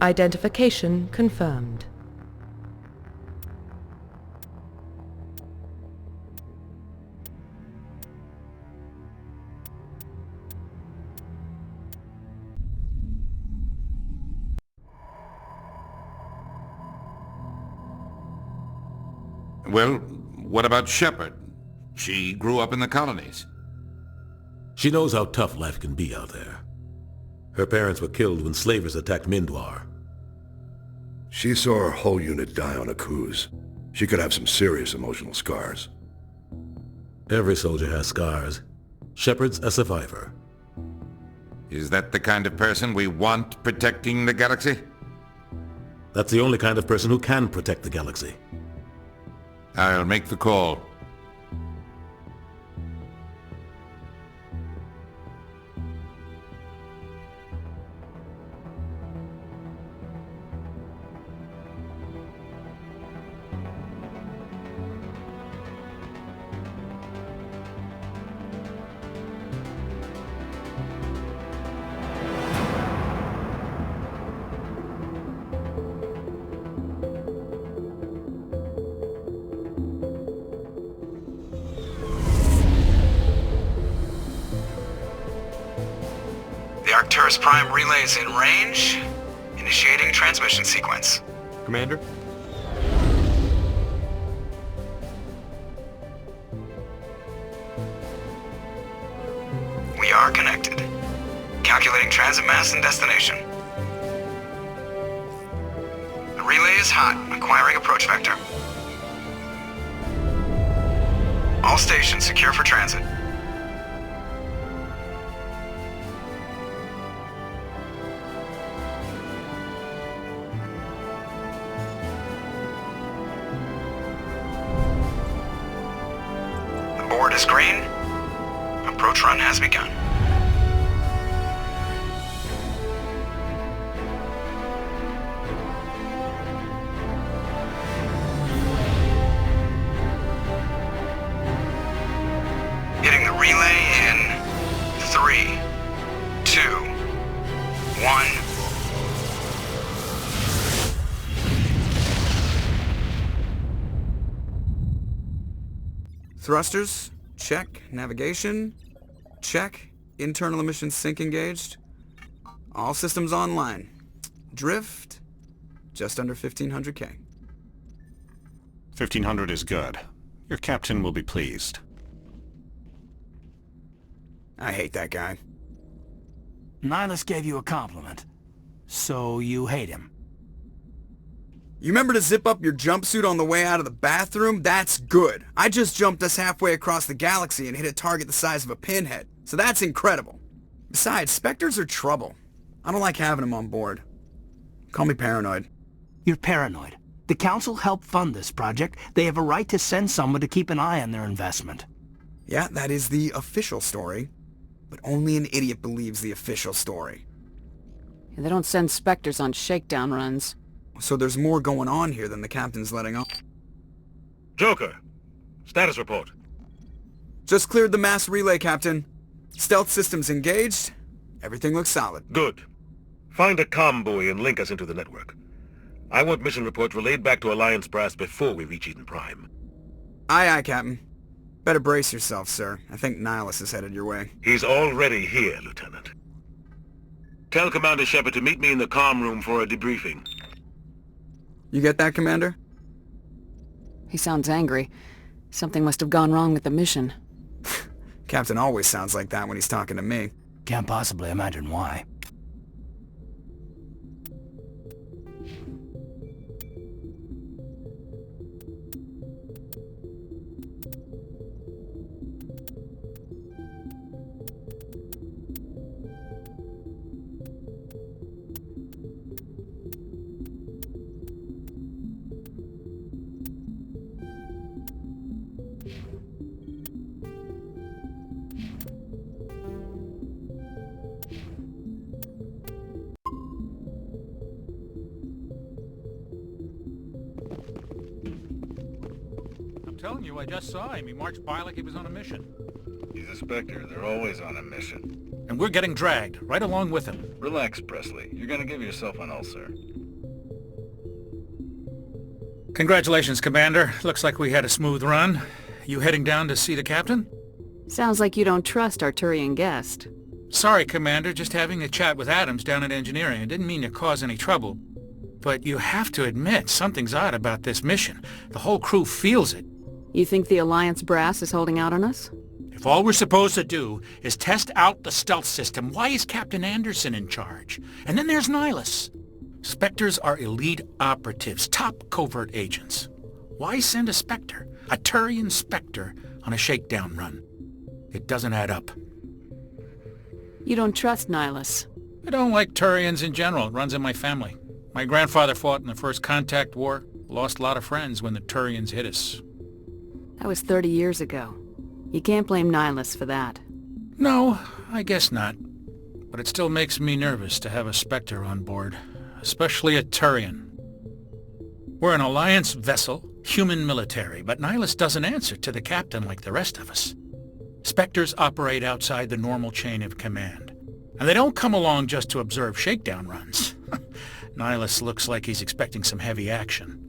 Identification confirmed. Well, what about Shepard? She grew up in the colonies. She knows how tough life can be out there. Her parents were killed when slavers attacked Mindwar. She saw her whole unit die on a cruise. She could have some serious emotional scars. Every soldier has scars. Shepard's a survivor. Is that the kind of person we want protecting the galaxy? That's the only kind of person who can protect the galaxy. I'll make the call. Arcturus Prime relays in range. Initiating transmission sequence. Commander? We are connected. Calculating transit mass and destination. The relay is hot. Acquiring approach vector. All stations secure for transit. Board is green. Approach run has begun. Hitting the relay in 3, 2, 1. Thrusters, check. Navigation, check. Internal emission sync engaged. All systems online. Drift, just under 1500K. 1500 is good. Your captain will be pleased. I hate that guy. Nihilus gave you a compliment. So you hate him. You remember to zip up your jumpsuit on the way out of the bathroom? That's good. I just jumped us halfway across the galaxy and hit a target the size of a pinhead. So that's incredible. Besides, Spectres are trouble. I don't like having them on board. Call me paranoid. You're paranoid. The Council helped fund this project. They have a right to send someone to keep an eye on their investment. Yeah, that is the official story. But only an idiot believes the official story. They don't send Spectres on shakedown runs. So there's more going on here than the captain's letting on. Joker, status report. Just cleared the mass relay, Captain. Stealth systems engaged. Everything looks solid. Good. Find a comm buoy and link us into the network. I want mission reports relayed back to Alliance Brass before we reach Eden Prime. Aye, aye, Captain. Better brace yourself, sir. I think Nihilus is headed your way. He's already here, Lieutenant. Tell Commander Shepard to meet me in the comm room for a debriefing. You get that, Commander? He sounds angry. Something must have gone wrong with the mission. Captain always sounds like that when he's talking to me. Can't possibly imagine why. Telling you, I just saw him. He marched by like he was on a mission. He's a Spectre. They're always on a mission. and we're getting dragged, right along with him. Relax, Presley. You're gonna give yourself an ulcer. Congratulations, Commander. Looks like we had a smooth run. You heading down to see the captain? Sounds like you don't trust our Turian guest. Sorry, Commander, just having a chat with Adams down at engineering. I didn't mean to cause any trouble. But you have to admit, something's odd about this mission. The whole crew feels it. You think the Alliance brass is holding out on us? If all we're supposed to do is test out the stealth system, why is Captain Anderson in charge? And then there's Nihilus. Spectres are elite operatives, top covert agents. Why send a Spectre, a Turian Spectre, on a shakedown run? It doesn't add up. You don't trust Nihilus? I don't like Turians in general. It runs in my family. My grandfather fought in the First Contact War, lost a lot of friends when the Turians hit us. That was 30 years ago. You can't blame Nihilus for that. No, I guess not. But it still makes me nervous to have a Spectre on board, especially a Turian. We're an Alliance vessel, human military, but Nihilus doesn't answer to the captain like the rest of us. Spectres operate outside the normal chain of command. And they don't come along just to observe shakedown runs. Nihilus looks like he's expecting some heavy action.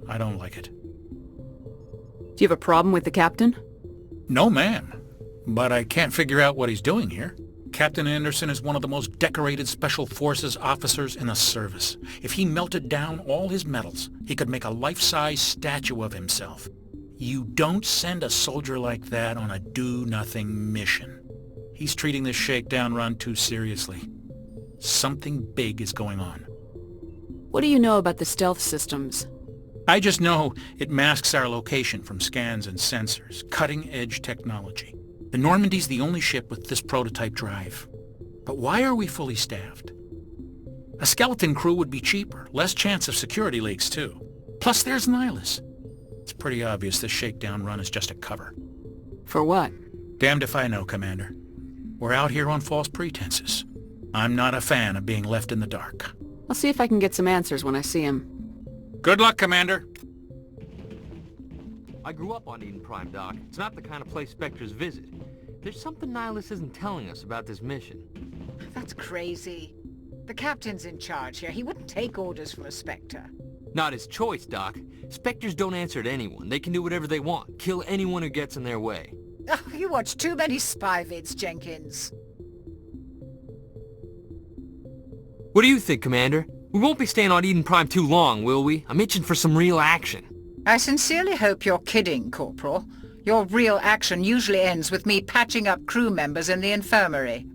I don't like it. Do you have a problem with the captain? No, ma'am. But I can't figure out what he's doing here. Captain Anderson is one of the most decorated Special Forces officers in the service. If he melted down all his medals, he could make a life-size statue of himself. You don't send a soldier like that on a do-nothing mission. He's treating this shakedown run too seriously. Something big is going on. What do you know about the stealth systems? I just know it masks our location from scans and sensors. Cutting-edge technology. The Normandy's the only ship with this prototype drive. But why are we fully staffed? A skeleton crew would be cheaper, less chance of security leaks too. Plus there's Nihilus. It's pretty obvious this shakedown run is just a cover. For what? Damned if I know, Commander. We're out here on false pretenses. I'm not a fan of being left in the dark. I'll see if I can get some answers when I see him. Good luck, Commander. I grew up on Eden Prime, Doc. It's not the kind of place Spectres visit. There's something Nihilus isn't telling us about this mission. That's crazy. The captain's in charge here. He wouldn't take orders from a Spectre. Not his choice, Doc. Spectres don't answer to anyone. They can do whatever they want. Kill anyone who gets in their way. Oh, you watch too many spy vids, Jenkins. What do you think, Commander? We won't be staying on Eden Prime too long, will we? I'm itching for some real action. I sincerely hope you're kidding, Corporal. Your real action usually ends with me patching up crew members in the infirmary.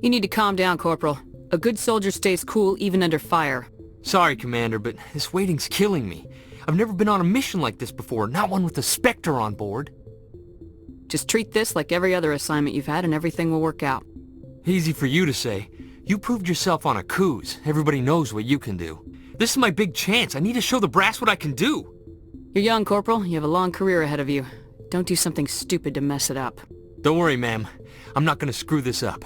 You need to calm down, Corporal. A good soldier stays cool even under fire. Sorry, Commander, but this waiting's killing me. I've never been on a mission like this before, not one with a Spectre on board. Just treat this like every other assignment you've had and everything will work out. Easy for you to say. You proved yourself on a cruise. Everybody knows what you can do. This is my big chance. I need to show the brass what I can do. You're young, Corporal. You have a long career ahead of you. Don't do something stupid to mess it up. Don't worry, ma'am. I'm not gonna screw this up.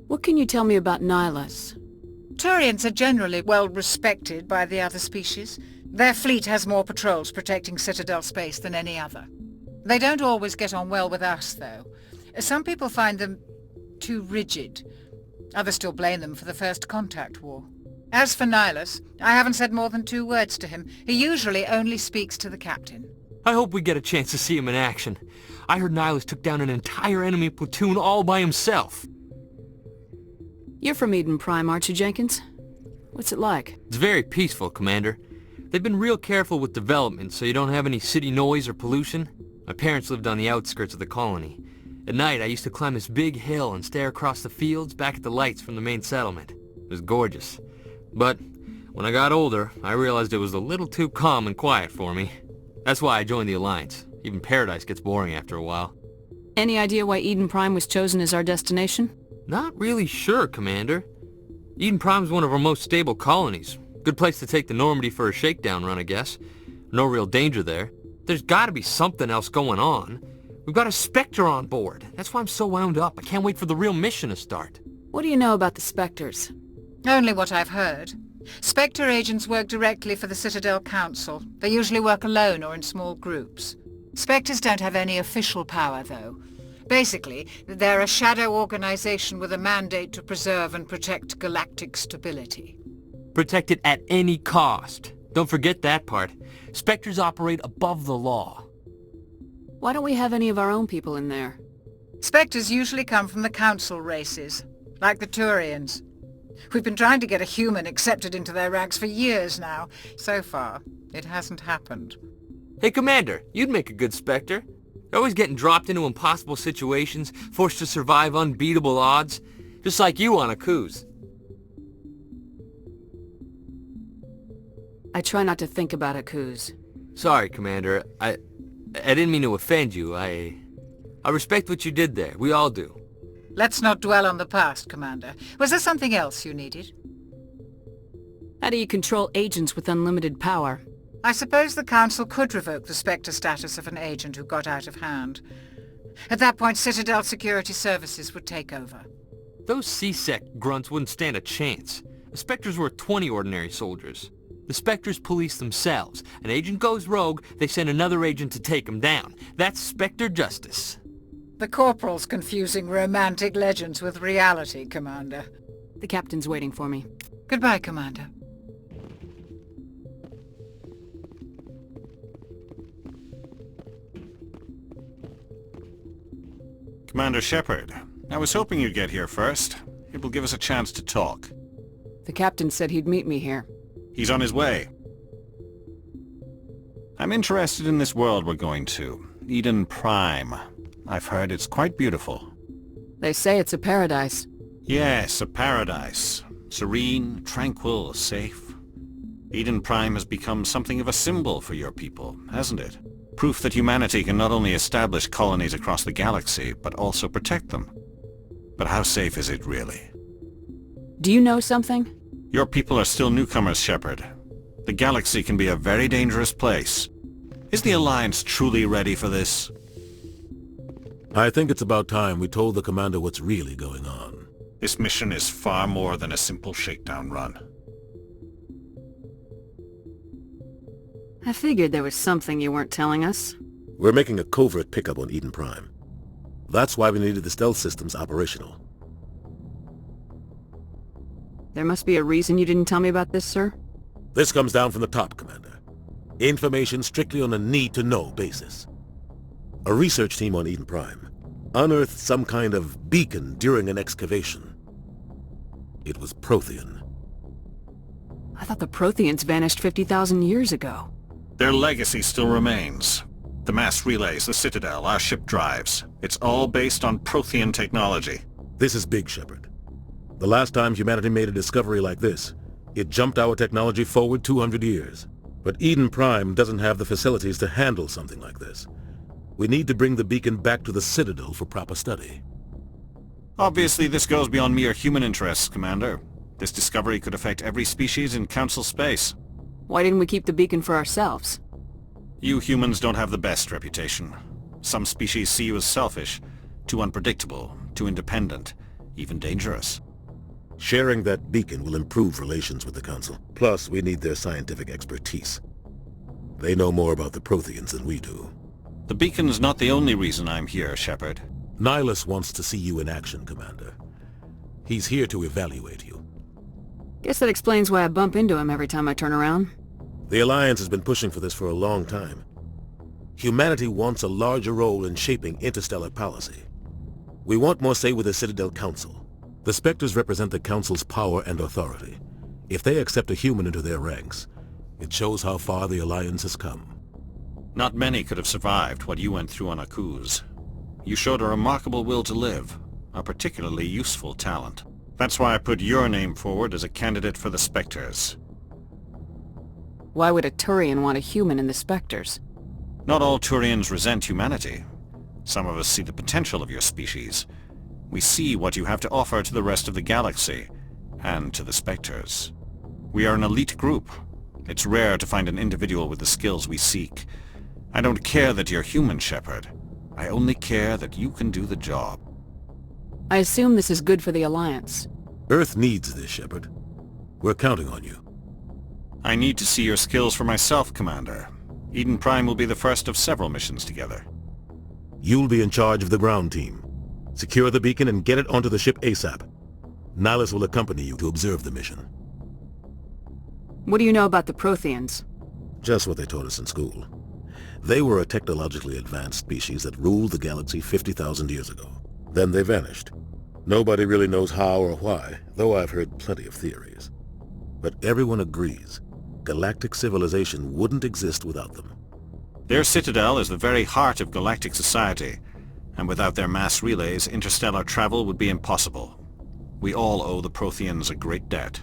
What can you tell me about Nihilus? Turians are generally well respected by the other species. Their fleet has more patrols protecting Citadel space than any other. They don't always get on well with us, though. Some people find them too rigid. Others still blame them for the First Contact War. As for Nihilus, I haven't said more than 2 words to him. He usually only speaks to the captain. I hope we get a chance to see him in action. I heard Nihilus took down an entire enemy platoon all by himself. You're from Eden Prime, aren't you, Jenkins? What's it like? It's very peaceful, Commander. They've been real careful with development so you don't have any city noise or pollution. My parents lived on the outskirts of the colony. At night, I used to climb this big hill and stare across the fields back at the lights from the main settlement. It was gorgeous. But when I got older, I realized it was a little too calm and quiet for me. That's why I joined the Alliance. Even Paradise gets boring after a while. Any idea why Eden Prime was chosen as our destination? Not really sure, Commander. Eden Prime's one of our most stable colonies. Good place to take the Normandy for a shakedown run, I guess. No real danger there. There's gotta be something else going on. We've got a Spectre on board. That's why I'm so wound up. I can't wait for the real mission to start. What do you know about the Spectres? Only what I've heard. Spectre agents work directly for the Citadel Council. They usually work alone or in small groups. Spectres don't have any official power, though. Basically, they're a shadow organization with a mandate to preserve and protect galactic stability. Protect it at any cost. Don't forget that part. Spectres operate above the law. Why don't we have any of our own people in there? Spectres usually come from the Council races, like the Turians. We've been trying to get a human accepted into their ranks for years now. So far, it hasn't happened. Hey, Commander, you'd make a good Spectre. You're always getting dropped into impossible situations, forced to survive unbeatable odds, just like you on Aku's. I try not to think about Aku's. Sorry, Commander. I didn't mean to offend you. I respect what you did there. We all do. Let's not dwell on the past, Commander. Was there something else you needed? How do you control agents with unlimited power? I suppose the Council could revoke the Spectre status of an agent who got out of hand. At that point, Citadel Security Services would take over. Those C-Sec grunts wouldn't stand a chance. The Spectres were 20 ordinary soldiers. The Spectres police themselves. An agent goes rogue, they send another agent to take him down. That's Spectre justice. The Corporal's confusing romantic legends with reality, Commander. The captain's waiting for me. Goodbye, Commander. Commander Shepard, I was hoping you'd get here first. It will give us a chance to talk. The captain said he'd meet me here. He's on his way. I'm interested in this world we're going to, Eden Prime. I've heard it's quite beautiful. They say it's a paradise. Yes, a paradise. Serene, tranquil, safe. Eden Prime has become something of a symbol for your people, hasn't it? Proof that humanity can not only establish colonies across the galaxy, but also protect them. But how safe is it really? Do you know something? Your people are still newcomers, Shepard. The galaxy can be a very dangerous place. Is the Alliance truly ready for this? I think it's about time we told the commander what's really going on. This mission is far more than a simple shakedown run. I figured there was something you weren't telling us. We're making a covert pickup on Eden Prime. That's why we needed the stealth systems operational. There must be a reason you didn't tell me about this, sir? This comes down from the top, Commander. Information strictly on a need-to-know basis. A research team on Eden Prime unearthed some kind of beacon during an excavation. It was Prothean. I thought the Protheans vanished 50,000 years ago. Their legacy still remains. The mass relays, the Citadel, our ship drives. It's all based on Prothean technology. This is big, Shepard. The last time humanity made a discovery like this, it jumped our technology forward 200 years. But Eden Prime doesn't have the facilities to handle something like this. We need to bring the beacon back to the Citadel for proper study. Obviously, this goes beyond mere human interests, Commander. This discovery could affect every species in Council space. Why didn't we keep the beacon for ourselves? You humans don't have the best reputation. Some species see you as selfish, too unpredictable, too independent, even dangerous. Sharing that beacon will improve relations with the Council. Plus, we need their scientific expertise. They know more about the Protheans than we do. The beacon's not the only reason I'm here, Shepard. Nihilus wants to see you in action, Commander. He's here to evaluate you. Guess that explains why I bump into him every time I turn around. The Alliance has been pushing for this for a long time. Humanity wants a larger role in shaping interstellar policy. We want more say with the Citadel Council. The Spectres represent the Council's power and authority. If they accept a human into their ranks, it shows how far the Alliance has come. Not many could have survived what you went through on Aku's. You showed a remarkable will to live, a particularly useful talent. That's why I put your name forward as a candidate for the Spectres. Why would a Turian want a human in the Spectres? Not all Turians resent humanity. Some of us see the potential of your species. We see what you have to offer to the rest of the galaxy, and to the Spectres. We are an elite group. It's rare to find an individual with the skills we seek. I don't care that you're human, Shepard. I only care that you can do the job. I assume this is good for the Alliance. Earth needs this, Shepard. We're counting on you. I need to see your skills for myself, Commander. Eden Prime will be the first of several missions together. You'll be in charge of the ground team. Secure the beacon and get it onto the ship ASAP. Nihilus will accompany you to observe the mission. What do you know about the Protheans? Just what they taught us in school. They were a technologically advanced species that ruled the galaxy 50,000 years ago. Then they vanished. Nobody really knows how or why, though I've heard plenty of theories. But everyone agrees, galactic civilization wouldn't exist without them. Their citadel is the very heart of galactic society, and without their mass relays, interstellar travel would be impossible. We all owe the Protheans a great debt.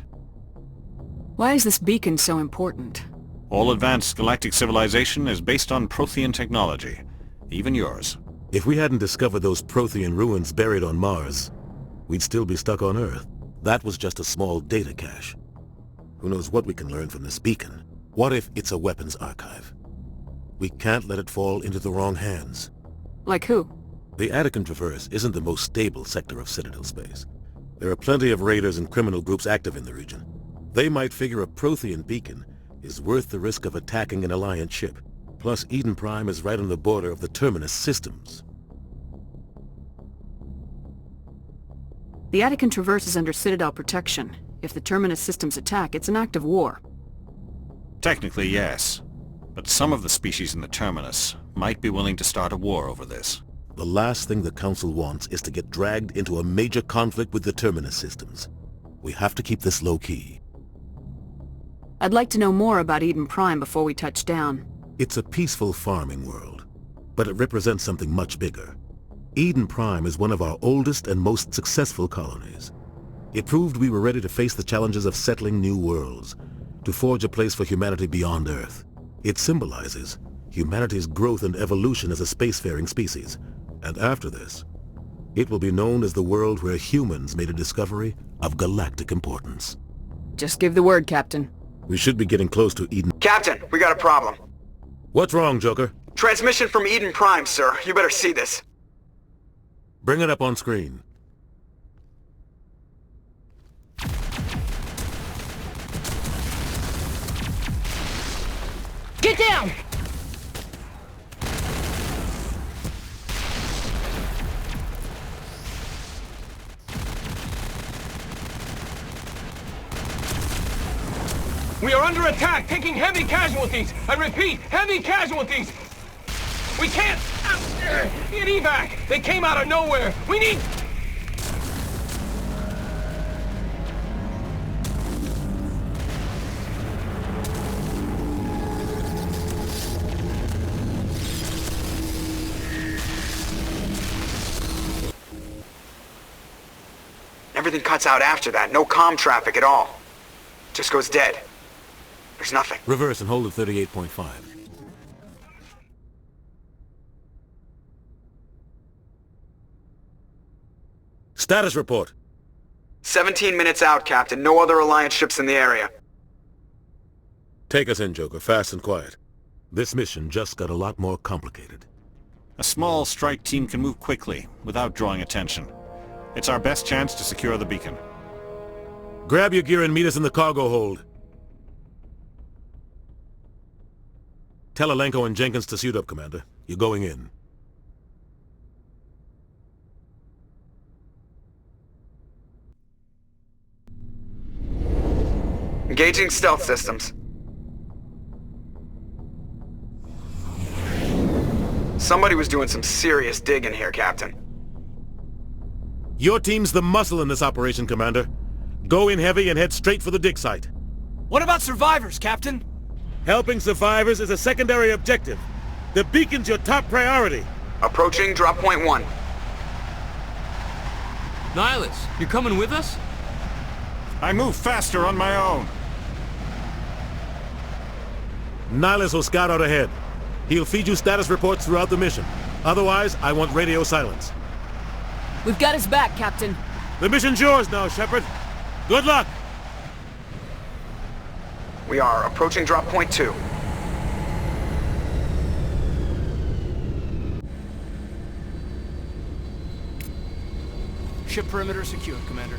Why is this beacon so important? All advanced galactic civilization is based on Prothean technology, even yours. If we hadn't discovered those Prothean ruins buried on Mars, we'd still be stuck on Earth. That was just a small data cache. Who knows what we can learn from this beacon? What if it's a weapons archive? We can't let it fall into the wrong hands. Like who? The Attican Traverse isn't the most stable sector of Citadel space. There are plenty of raiders and criminal groups active in the region. They might figure a Prothean beacon is worth the risk of attacking an Alliance ship. Plus, Eden Prime is right on the border of the Terminus systems. The Attican Traverse is under Citadel protection. If the Terminus systems attack, it's an act of war. Technically, yes. But some of the species in the Terminus might be willing to start a war over this. The last thing the Council wants is to get dragged into a major conflict with the Terminus systems. We have to keep this low-key. I'd like to know more about Eden Prime before we touch down. It's a peaceful farming world, but it represents something much bigger. Eden Prime is one of our oldest and most successful colonies. It proved we were ready to face the challenges of settling new worlds, to forge a place for humanity beyond Earth. It symbolizes humanity's growth and evolution as a spacefaring species. And after this, it will be known as the world where humans made a discovery of galactic importance. Just give the word, Captain. We should be getting close to Eden. Captain, we got a problem. What's wrong, Joker? Transmission from Eden Prime, sir. You better see this. Bring it up on screen. Get down! We are under attack, taking heavy casualties. I repeat, heavy casualties. We can't get evac. They came out of nowhere. We need... Everything cuts out after that. No comm traffic at all. Just goes dead. There's nothing. Reverse and hold at 38.5. Status report. 17 minutes out, Captain. No other Alliance ships in the area. Take us in, Joker, fast and quiet. This mission just got a lot more complicated. A small strike team can move quickly, without drawing attention. It's our best chance to secure the beacon. Grab your gear and meet us in the cargo hold. Tell Alenko and Jenkins to suit up, Commander. You're going in. Engaging stealth systems. Somebody was doing some serious digging here, Captain. Your team's the muscle in this operation, Commander. Go in heavy and head straight for the dig site. What about survivors, Captain? Helping survivors is a secondary objective. The beacon's your top priority. Approaching drop point 1. Nihilus, you're coming with us? I move faster on my own. Nihilus will scout out ahead. He'll feed you status reports throughout the mission. Otherwise, I want radio silence. We've got his back, Captain. The mission's yours now, Shepard. Good luck! We are approaching drop point 2. Ship perimeter secure, Commander.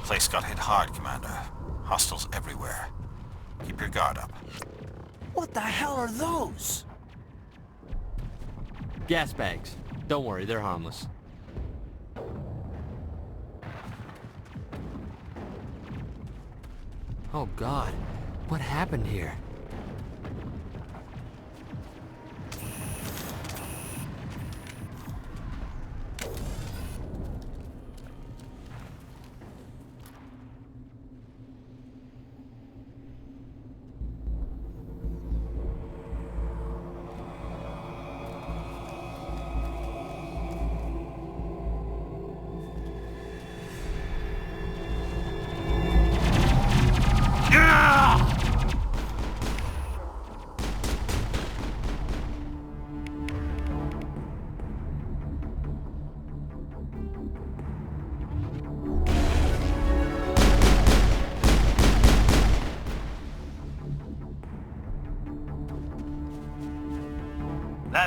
place got hit hard, Commander. Hostiles everywhere. Keep your guard up. What the hell are those? Gas bags. Don't worry, they're harmless. Oh God, what happened here?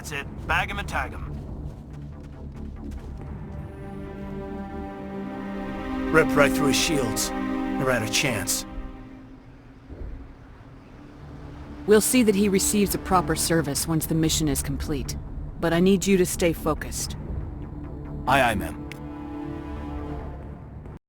That's it. Bag him and tag him. Ripped right through his shields. Never had a chance. We'll see that he receives a proper service once the mission is complete. But I need you to stay focused. Aye, aye, ma'am.